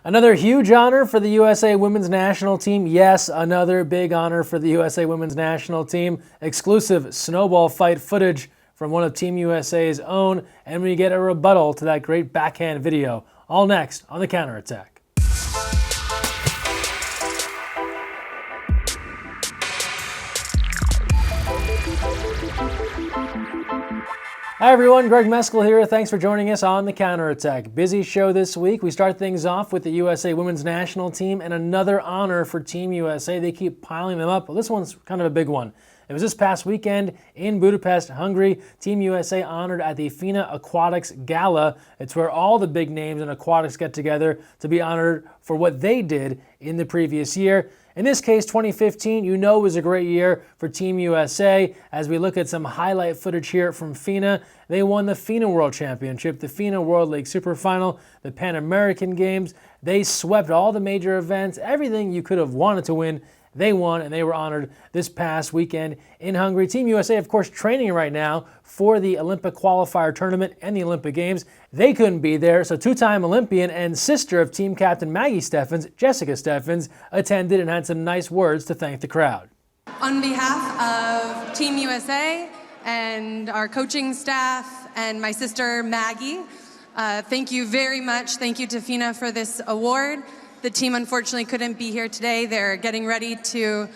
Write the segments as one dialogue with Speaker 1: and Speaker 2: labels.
Speaker 1: Another huge honor for the USA Women's National Team. Yes, another big honor for the USA Women's National Team. Exclusive snowball fight footage from one of Team USA's own, and we get a rebuttal to that great backhand video. All next on The Counterattack. Hi everyone, Greg Mescall here. Thanks for joining us on The Counterattack. Busy show this week. We start things off with the USA Women's National Team and another honor for Team USA. They keep piling them up, but this one's kind of a big one. It was this past weekend in Budapest, Hungary. Team USA honored at the FINA Aquatics Gala. It's where all the big names in aquatics get together to be honored for what they did in the previous year. In this case, 2015, you know, was a great year for Team USA. As we look at some highlight footage here from FINA, they won the FINA World Championship, the FINA World League Super Final, the Pan American Games. They swept all the major events, everything you could have wanted to win. They won, and they were honored this past weekend in Hungary. Team USA, of course, training right now for the Olympic qualifier tournament and the Olympic Games. They couldn't be there, so two-time Olympian and sister of team captain Maggie Steffens, Jessica Steffens, attended and had some nice words to thank the crowd.
Speaker 2: On behalf of Team USA and our coaching staff and my sister Maggie, thank you very much. Thank you to FINA for this award. The team unfortunately couldn't be here today. They're getting ready to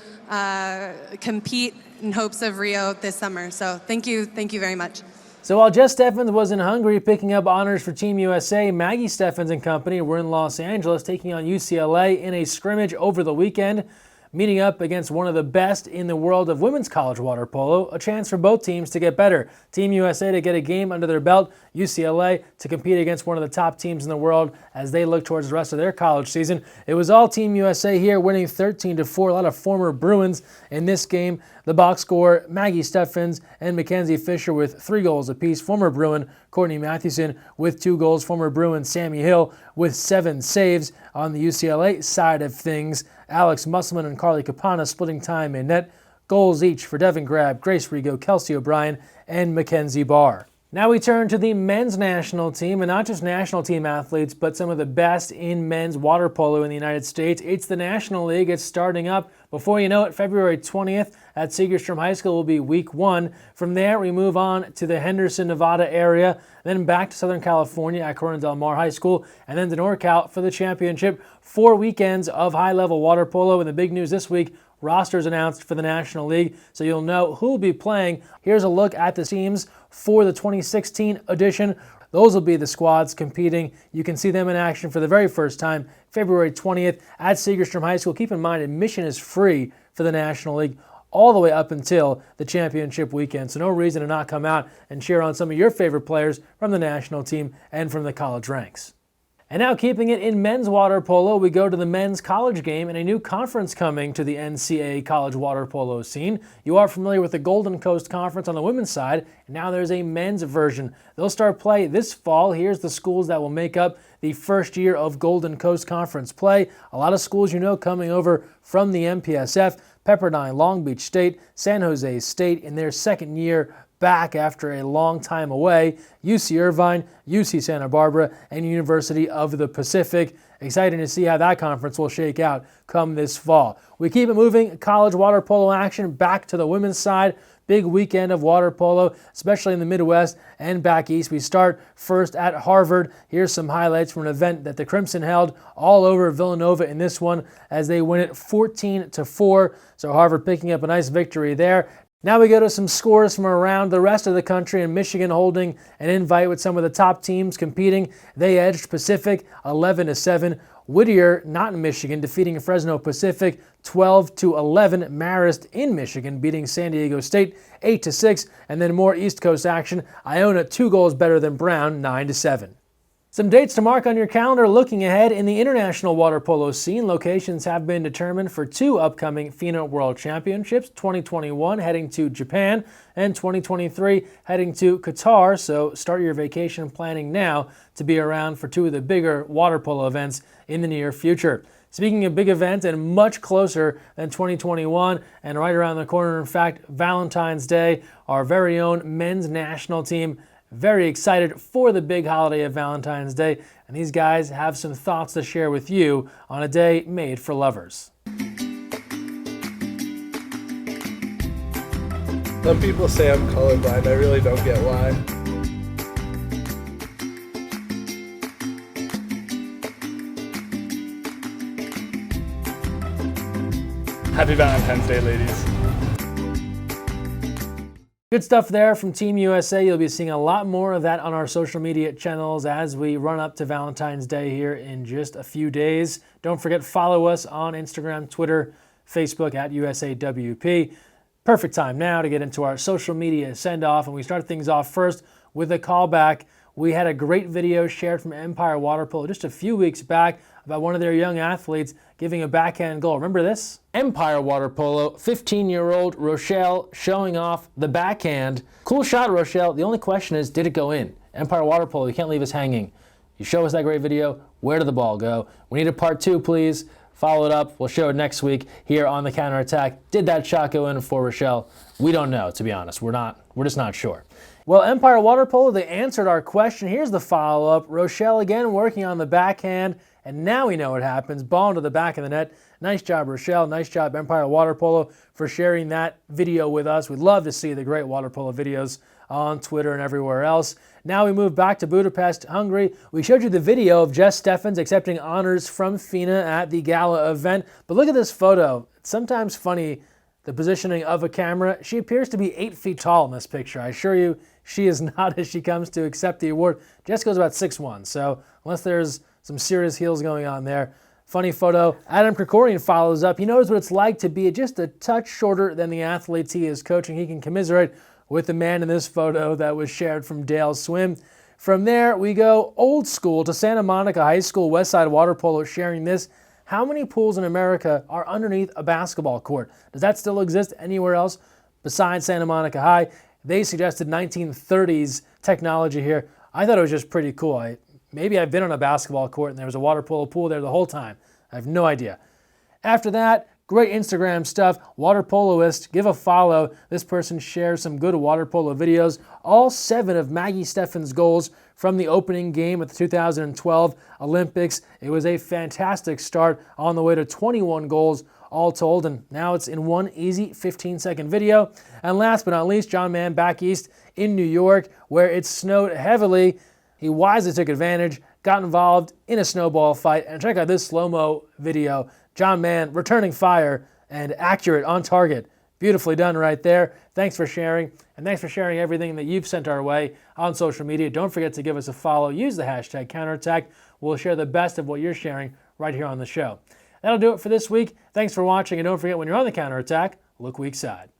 Speaker 2: compete in hopes of Rio this summer. So thank you very much.
Speaker 1: So while Jess Steffens was in Hungary picking up honors for Team USA, Maggie Steffens and company were in Los Angeles taking on UCLA in a scrimmage over the weekend, meeting up against one of the best in the world of women's college water polo, a chance for both teams to get better. Team USA to get a game under their belt, UCLA to compete against one of the top teams in the world as they look towards the rest of their college season. It was all Team USA here, winning 13-4. A lot of former Bruins in this game. The box score, Maggie Steffens and Mackenzie Fisher with 3 goals apiece. Former Bruin Courtney Mathewson with 2 goals. Former Bruin Sammy Hill with 7 saves. On the UCLA side of things, Alex Musselman and Carly Capana splitting time in net. Goals each for Devin Grab, Grace Rigo, Kelsey O'Brien, and Mackenzie Barr. Now we turn to the men's national team, and not just national team athletes, but some of the best in men's water polo in the United States. It's the National League. It's starting up. Before you know it, February 20th at Segerstrom High School will be week 1. From there, we move on to the Henderson, Nevada area, then back to Southern California at Corona Del Mar High School, and then to NorCal for the championship. 4 weekends of high-level water polo, and the big news this week, rosters announced for the National League, so you'll know who will be playing. Here's a look at the teams for the 2016 edition. Those will be the squads competing. You can see them in action for the very first time, February 20th at Segerstrom High School. Keep in mind, admission is free for the National League all the way up until the championship weekend, so no reason to not come out and cheer on some of your favorite players from the national team and from the college ranks. And now, keeping it in men's water polo, we go to the men's college game and a new conference coming to the NCAA college water polo scene. You are familiar with the Golden Coast Conference on the women's side, and now there's a men's version. They'll start play this fall. Here's the schools that will make up the first year of Golden Coast Conference play. A lot of schools you know coming over from the MPSF, Pepperdine, Long Beach State, San Jose State in their second year back after a long time away, UC Irvine, UC Santa Barbara, and University of the Pacific. Exciting to see how that conference will shake out come this fall. We keep it moving. College water polo action back to the women's side. Big weekend of water polo, especially in the Midwest and back east. We start first at Harvard. Here's some highlights from an event that the Crimson held all over Villanova in this one as they win it 14-4. So Harvard picking up a nice victory there. Now we go to some scores from around the rest of the country, and Michigan holding an invite with some of the top teams competing. They edged Pacific 11-7. Whittier, not in Michigan, defeating Fresno Pacific 12-11. Marist in Michigan beating San Diego State 8-6. And then more East Coast action. Iona 2 goals better than Brown 9-7. Some dates to mark on your calendar looking ahead in the international water polo scene. Locations have been determined for 2 upcoming FINA World Championships, 2021 heading to Japan and 2023 heading to Qatar. So start your vacation planning now to be around for 2 of the bigger water polo events in the near future. Speaking of big events and much closer than 2021 and right around the corner, in fact, Valentine's Day, our very own men's national team Very excited for the big holiday of Valentine's Day, and these guys have some thoughts to share with you on a day made for lovers.
Speaker 3: Some people say I'm colorblind. I really don't get why.
Speaker 4: Happy Valentine's Day, ladies.
Speaker 1: Good stuff there from Team USA. You'll be seeing a lot more of that on our social media channels as we run up to Valentine's Day here in just a few days. Don't forget, follow us on Instagram, Twitter, Facebook at USAWP. Perfect time now to get into our social media send-off, and we start things off first with a callback. We had a great video shared from Empire Water Polo just a few weeks back about one of their young athletes giving a backhand goal. Remember this? Empire Water Polo, 15-year-old Rochelle showing off the backhand. Cool shot, Rochelle. The only question is, did it go in? Empire Water Polo, you can't leave us hanging. You show us that great video, where did the ball go? We need a part 2, please. Follow it up. We'll show it next week here on the counterattack. Did that shot go in for Rochelle? We don't know, to be honest. We're just not sure. Well, Empire Water Polo, they answered our question. Here's the follow-up. Rochelle again working on the backhand, and now we know what happens. Ball into the back of the net. Nice job, Rochelle. Nice job, Empire Water Polo, for sharing that video with us. We'd love to see the great water polo videos on Twitter and everywhere else. Now we move back to Budapest, Hungary. We showed you the video of Jess Steffens accepting honors from FINA at the gala event. But look at this photo. It's sometimes funny, the positioning of a camera. She appears to be 8 feet tall in this picture. I assure you, she is not as she comes to accept the award. Jess goes about 6'1", so unless there's some serious heels going on there. Funny photo. Adam Krikorian follows up. He knows what it's like to be just a touch shorter than the athletes he is coaching. He can commiserate with the man in this photo that was shared from Dale's Swim. From there, we go old school to Santa Monica High School Westside Water Polo sharing this. How many pools in America are underneath a basketball court? Does that still exist anywhere else besides Santa Monica High? They suggested 1930s technology here. I thought it was just pretty cool. Maybe I've been on a basketball court and there was a water polo pool there the whole time. I have no idea. After that, great Instagram stuff. Water Poloist, give a follow. This person shares some good water polo videos. All 7 of Maggie Steffens' goals from the opening game at the 2012 Olympics. It was a fantastic start on the way to 21 goals all told, and now it's in one easy 15-second video. And last but not least, John Mann back east in New York, where it snowed heavily. He wisely took advantage, got involved in a snowball fight, and check out this slow-mo video. John Mann returning fire and accurate on target. Beautifully done right there. Thanks for sharing, and thanks for sharing everything that you've sent our way on social media. Don't forget to give us a follow. Use the hashtag counterattack. We'll share the best of what you're sharing right here on the show. That'll do it for this week. Thanks for watching, and don't forget, when you're on the counterattack, look weak side.